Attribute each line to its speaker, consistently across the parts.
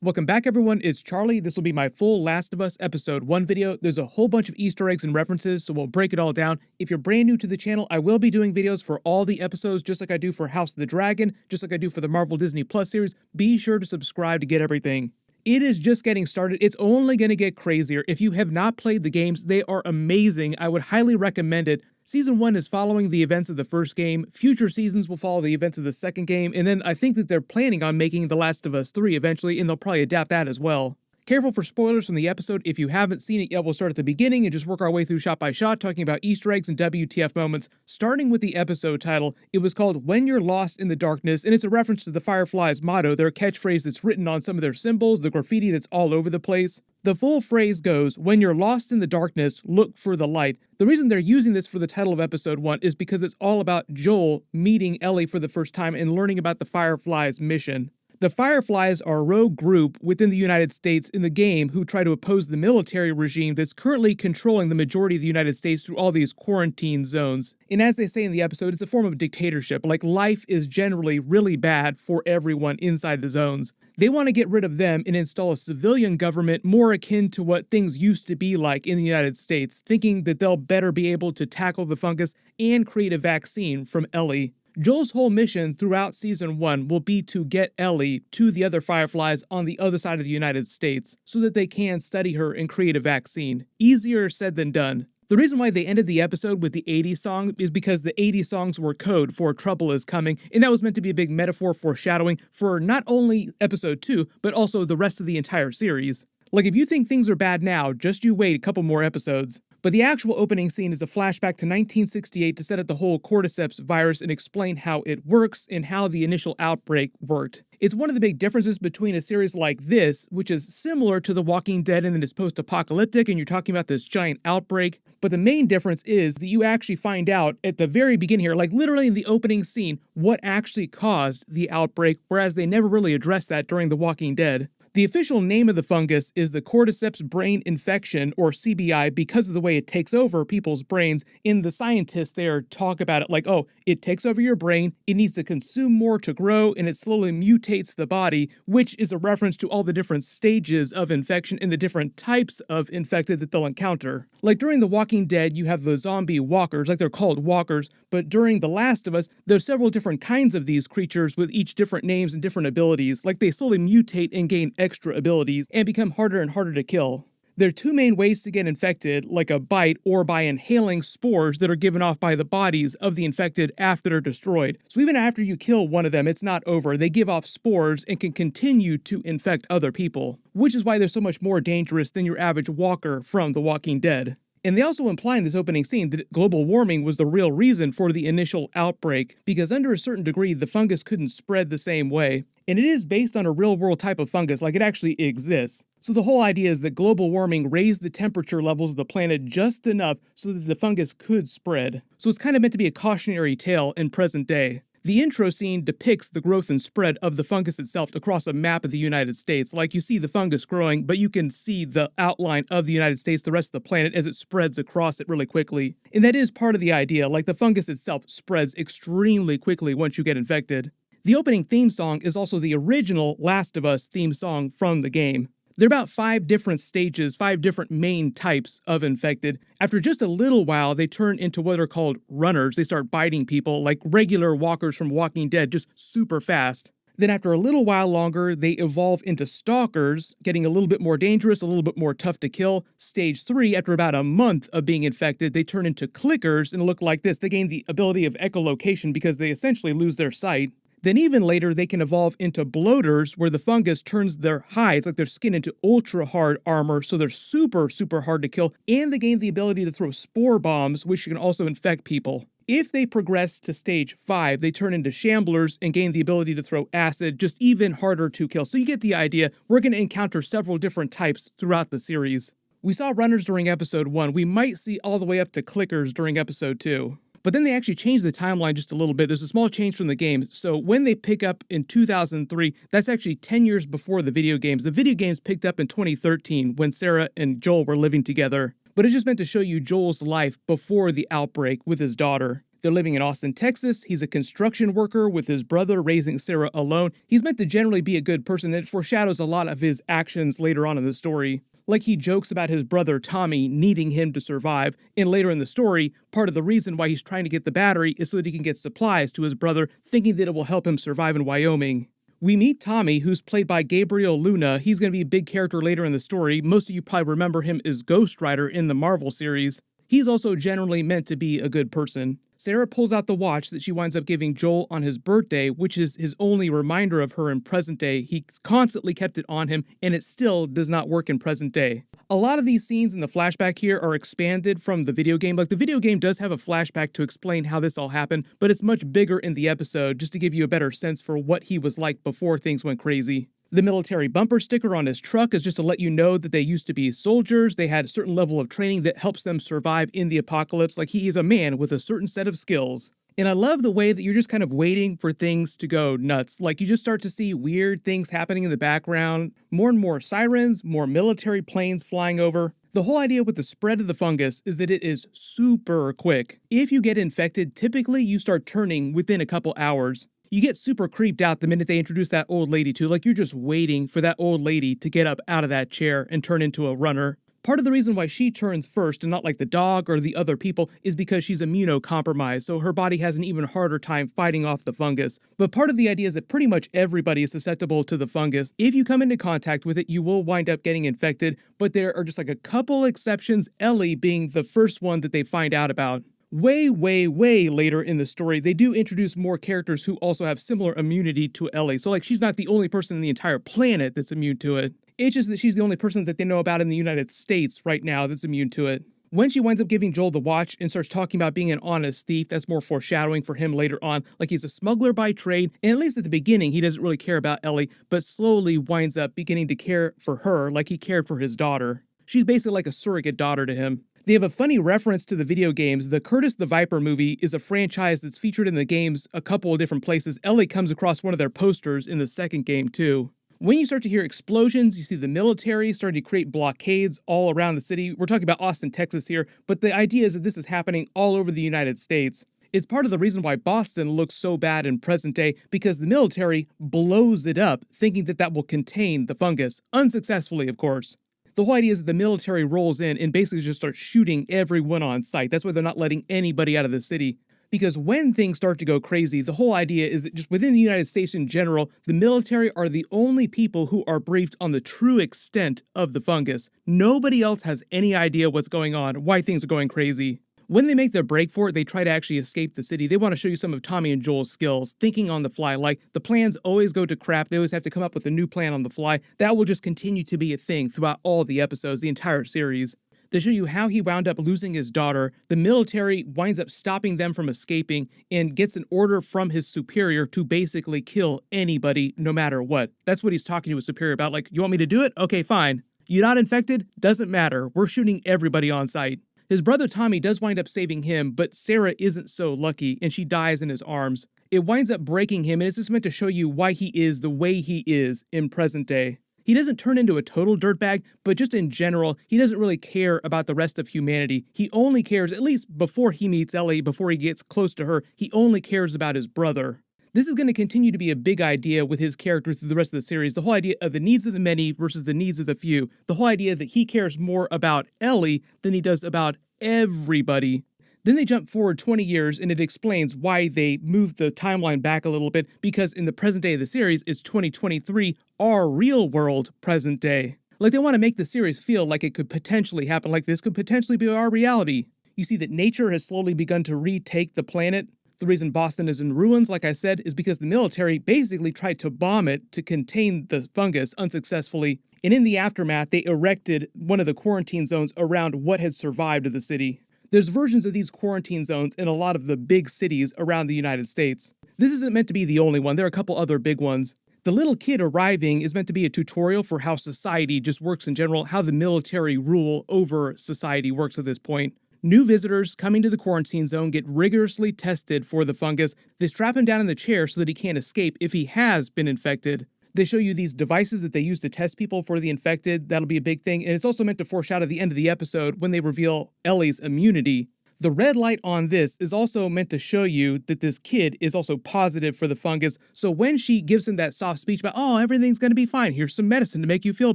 Speaker 1: Welcome back, everyone. It's Charlie. This will be my full Last of Us Episode 1 video. There's a whole bunch of Easter eggs and references, so we'll break it all down. If you're brand new to the channel, I will be doing videos for all the episodes, just like I do for House of the Dragon, just like I do for the Marvel Disney Plus series. Be sure to subscribe to get everything. It is just getting started. It's only going to get crazier. If you have not played the games, they are amazing. I would highly recommend it. Season 1 is following the events of the first game. Future seasons will follow the events of the second game, and then I think that they're planning on making The Last of Us 3 eventually, and they'll probably adapt that as well. Careful for spoilers from the episode. If you haven't seen it yet, we'll start at the beginning and just work our way through shot by shot, talking about Easter eggs and WTF moments. Starting with the episode title, it was called When You're Lost in the Darkness, and it's a reference to the Fireflies' motto, their catchphrase that's written on some of their symbols, the graffiti that's all over the place. The full phrase goes, when you're lost in the darkness, look for the light. The reason they're using this for the title of episode 1 is because it's all about Joel meeting Ellie for the first time and learning about the Fireflies' mission. The Fireflies are a rogue group within the United States in the game who try to oppose the military regime that's currently controlling the majority of the United States through all these quarantine zones. And as they say in the episode, it's a form of dictatorship. Like, life is generally really bad for everyone inside the zones. They want to get rid of them and install a civilian government more akin to what things used to be like in the United States, thinking that they'll better be able to tackle the fungus and create a vaccine from Ellie. Joel's whole mission throughout Season 1 will be to get Ellie to the other Fireflies on the other side of the United States so that they can study her and create a vaccine. Easier said than done. The reason why they ended the episode with the 80s song is because the 80s songs were code for Trouble is Coming, and that was meant to be a big metaphor foreshadowing for not only episode 2, but also the rest of the entire series. Like, if you think things are bad now, just you wait a couple more episodes. But the actual opening scene is a flashback to 1968 to set up the whole cordyceps virus and explain how it works and how the initial outbreak worked. It's one of the big differences between a series like this, which is similar to The Walking Dead and then it's post-apocalyptic and you're talking about this giant outbreak, but the main difference is that you actually find out at the very beginning here, like literally in the opening scene, what actually caused the outbreak, whereas they never really addressed that during The Walking Dead. The official name of the fungus is the cordyceps brain infection, or CBI, because of the way it takes over people's brains. And the scientists there talk about it like, oh, it takes over your brain, it needs to consume more to grow, and it slowly mutates the body, which is a reference to all the different stages of infection and the different types of infected that they'll encounter. Like during The Walking Dead, you have the zombie walkers, like they're called walkers, but during The Last of Us, there's several different kinds of these creatures with each different names and different abilities. Like they slowly mutate and gain extra abilities and become harder and harder to kill. There are two main ways to get infected, like a bite or by inhaling spores that are given off by the bodies of the infected after they're destroyed. So even after you kill one of them, it's not over. They give off spores and can continue to infect other people, which is why they're so much more dangerous than your average walker from The Walking Dead. And they also imply in this opening scene that global warming was the real reason for the initial outbreak, because under a certain degree, the fungus couldn't spread the same way. And it is based on a real-world type of fungus, like it actually exists. So the whole idea is that global warming raised the temperature levels of the planet just enough so that the fungus could spread. So it's kind of meant to be a cautionary tale in present day. The intro scene depicts the growth and spread of the fungus itself across a map of the United States. Like you see the fungus growing, but you can see the outline of the United States, the rest of the planet, as it spreads across it really quickly. And that is part of the idea, like the fungus itself spreads extremely quickly once you get infected. The opening theme song is also the original Last of Us theme song from the game. There are about 5 different stages, 5 different main types of infected. After just a little while, they turn into what are called runners. They start biting people like regular walkers from Walking Dead, just super fast. Then after a little while longer, they evolve into stalkers, getting a little bit more dangerous, a little bit more tough to kill. Stage 3, after about a month of being infected, they turn into clickers and look like this. They gain the ability of echolocation because they essentially lose their sight. Then even later, they can evolve into bloaters, where the fungus turns their hides, like their skin, into ultra-hard armor, so they're super, super hard to kill, and they gain the ability to throw spore bombs, which can also infect people. If they progress to stage 5, they turn into shamblers and gain the ability to throw acid, just even harder to kill. So you get the idea. We're going to encounter several different types throughout the series. We saw runners during episode 1. We might see all the way up to clickers during episode 2. But then they actually changed the timeline just a little bit. There's a small change from the game. So when they pick up in 2003, that's actually 10 years before the video games. The video games picked up in 2013 when Sarah and Joel were living together. But it's just meant to show you Joel's life before the outbreak with his daughter. They're living in Austin, Texas. He's a construction worker with his brother raising Sarah alone. He's meant to generally be a good person, and it foreshadows a lot of his actions later on in the story. Like he jokes about his brother Tommy needing him to survive, and later in the story, part of the reason why he's trying to get the battery is so that he can get supplies to his brother, thinking that it will help him survive in Wyoming. We meet Tommy, who's played by Gabriel Luna. He's going to be a big character later in the story. Most of you probably remember him as Ghost Rider in the Marvel series. He's also generally meant to be a good person. Sarah pulls out the watch that she winds up giving Joel on his birthday, which is his only reminder of her in present day. He constantly kept it on him, and it still does not work in present day. A lot of these scenes in the flashback here are expanded from the video game. Like, the video game does have a flashback to explain how this all happened, but it's much bigger in the episode just to give you a better sense for what he was like before things went crazy. The military bumper sticker on his truck is just to let you know that they used to be soldiers. They had a certain level of training that helps them survive in the apocalypse. Like, he is a man with a certain set of skills. And I love the way that you're just kind of waiting for things to go nuts. Like, you just start to see weird things happening in the background. More and more sirens, more military planes flying over. The whole idea with the spread of the fungus is that it is super quick. If you get infected, typically you start turning within a couple hours. You get super creeped out the minute they introduce that old lady too, like you're just waiting for that old lady to get up out of that chair and turn into a runner. Part of the reason why she turns first and not like the dog or the other people is because she's immunocompromised, so her body has an even harder time fighting off the fungus. But part of the idea is that pretty much everybody is susceptible to the fungus. If you come into contact with it, you will wind up getting infected, but there are just like a couple exceptions, Ellie being the first one that they find out about. Way later in the story, they do introduce more characters who also have similar immunity to Ellie. So, like, she's not the only person in the entire planet that's immune to it. It's just that she's the only person that they know about in the United States right now that's immune to it. When she winds up giving Joel the watch and starts talking about being an honest thief, that's more foreshadowing for him later on. Like, he's a smuggler by trade, and at least at the beginning, he doesn't really care about Ellie, but slowly winds up beginning to care for her like he cared for his daughter. She's basically like a surrogate daughter to him. They have a funny reference to the video games. The Curtis the Viper movie is a franchise that's featured in the games a couple of different places. Ellie comes across one of their posters in the second game too. When you start to hear explosions, you see the military starting to create blockades all around the city. We're talking about Austin, Texas here, but the idea is that this is happening all over the United States. It's part of the reason why Boston looks so bad in present day, because the military blows it up, thinking that that will contain the fungus. Unsuccessfully, of course. The whole idea is that the military rolls in and basically just starts shooting everyone on sight. That's why they're not letting anybody out of the city. Because when things start to go crazy, the whole idea is that just within the United States in general, the military are the only people who are briefed on the true extent of the fungus. Nobody else has any idea what's going on, why things are going crazy. When they make their break for it, they try to actually escape the city. They want to show you some of Tommy and Joel's skills, thinking on the fly. Like, the plans always go to crap. They always have to come up with a new plan on the fly. That will just continue to be a thing throughout all the episodes, the entire series. They show you how he wound up losing his daughter. The military winds up stopping them from escaping and gets an order from his superior to basically kill anybody, no matter what. That's what he's talking to his superior about. Like, you want me to do it? Okay, fine. You're not infected? Doesn't matter. We're shooting everybody on sight. His brother Tommy does wind up saving him, but Sarah isn't so lucky, and she dies in his arms. It winds up breaking him, and it's just meant to show you why he is the way he is in present day. He doesn't turn into a total dirtbag, but just in general, he doesn't really care about the rest of humanity. He only cares, at least before he meets Ellie, before he gets close to her, he only cares about his brother. This is going to continue to be a big idea with his character through the rest of the series. The whole idea of the needs of the many versus the needs of the few. The whole idea that he cares more about Ellie than he does about everybody. Then they jump forward 20 years and it explains why they moved the timeline back a little bit, because in the present day of the series, it's 2023, our real world present day. Like, they want to make the series feel like it could potentially happen, like this could potentially be our reality. You see that nature has slowly begun to retake the planet. The reason Boston is in ruins, like I said, is because the military basically tried to bomb it to contain the fungus unsuccessfully. And in the aftermath, they erected one of the quarantine zones around what had survived of the city. There's versions of these quarantine zones in a lot of the big cities around the United States. This isn't meant to be the only one. There are a couple other big ones. The little kid arriving is meant to be a tutorial for how society just works in general, how the military rule over society works at this point. New visitors coming to the quarantine zone get rigorously tested for the fungus. They strap him down in the chair so that he can't escape if he has been infected. They show you these devices that they use to test people for the infected. That'll be a big thing. And it's also meant to foreshadow the end of the episode when they reveal Ellie's immunity. The red light on this is also meant to show you that this kid is also positive for the fungus, so when she gives him that soft speech about, oh, everything's gonna be fine, here's some medicine to make you feel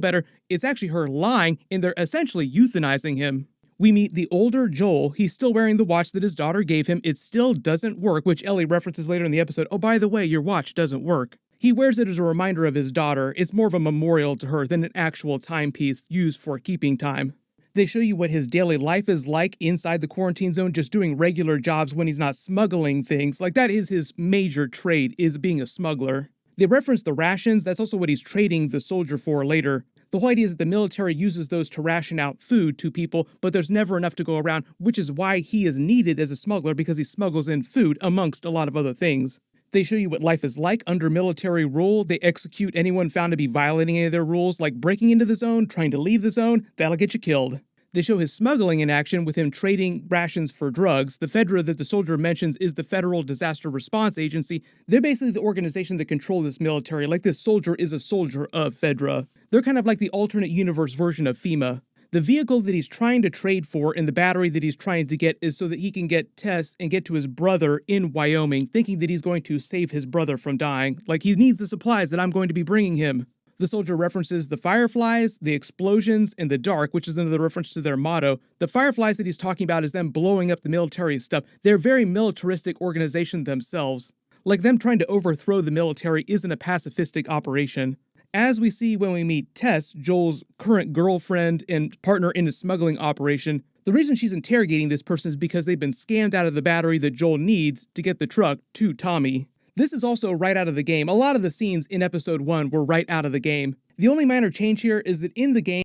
Speaker 1: better, it's actually her lying, and they're essentially euthanizing him. We meet the older Joel. He's still wearing the watch that his daughter gave him. It still doesn't work, which Ellie references later in the episode. Oh, by the way, your watch doesn't work. He wears it as a reminder of his daughter. It's more of a memorial to her than an actual timepiece used for keeping time. They show you what his daily life is like inside the quarantine zone, just doing regular jobs when he's not smuggling things. Like, that is his major trade, is being a smuggler. They reference the rations. That's also what he's trading the soldier for later. The whole idea is that the military uses those to ration out food to people, but there's never enough to go around, which is why he is needed as a smuggler, because he smuggles in food amongst a lot of other things. They show you what life is like under military rule. They execute anyone found to be violating any of their rules, like breaking into the zone, trying to leave the zone. That'll get you killed. They show his smuggling in action with him trading rations for drugs. The Fedra that the soldier mentions is the Federal Disaster Response Agency. They're basically the organization that control this military, like this soldier is a soldier of Fedra. They're kind of like the alternate universe version of FEMA. The vehicle that he's trying to trade for and the battery that he's trying to get is so that he can get Tess and get to his brother in Wyoming, thinking that he's going to save his brother from dying. Like, he needs the supplies that I'm going to be bringing him. The soldier references the fireflies, the explosions, and the dark, which is another reference to their motto. The fireflies that he's talking about is them blowing up the military stuff. They're a very militaristic organization themselves. Like, them trying to overthrow the military isn't a pacifistic operation. As we see when we meet Tess, Joel's current girlfriend and partner in a smuggling operation, the reason she's interrogating this person is because they've been scammed out of the battery that Joel needs to get the truck to Tommy. This is also right out of the game. A lot of the scenes in episode 1 were right out of the game. The only minor change here is that in the game,